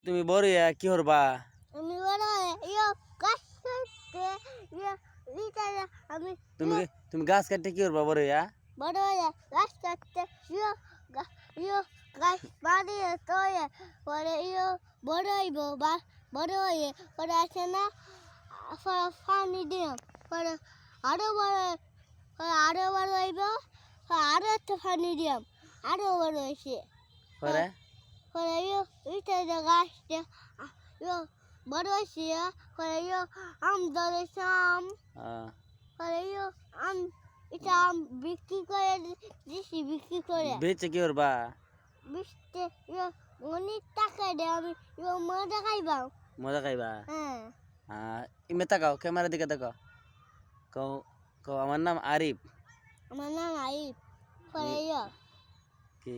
তুমি বড় হইয়া কি করবা? আমি বড় হয়ে গাছ কাটতে আমি তুমি গাছ কাটতে কি করবা বড় হইয়া? বড় হয়ে গাছ কাটতে গাছ বাড়িয়ে তোয়ে পরে বড় হইব বা বড় হয়ে পরে আছে না পানি দিলাম পরে আরো বড় হইব আরো একটা পানি দিলাম আরো বড় হয়েছে পরে পরে ইটা গাছটা বড় হয়েছে পরে আম ধরেছে আম পরে আম এটা আম বিক্রি করে দিছি বিক্রি করে বেচে কি করবা? বিশতে অনেক টাকা দেয় আমি মজা খাইবা মজা খাইবা? হ্যাঁ ইমে তাকাও, ক্যামেরা দিকে তাকাও। কও কও আমার নাম আরিফ। আমার নাম আইব পরে কি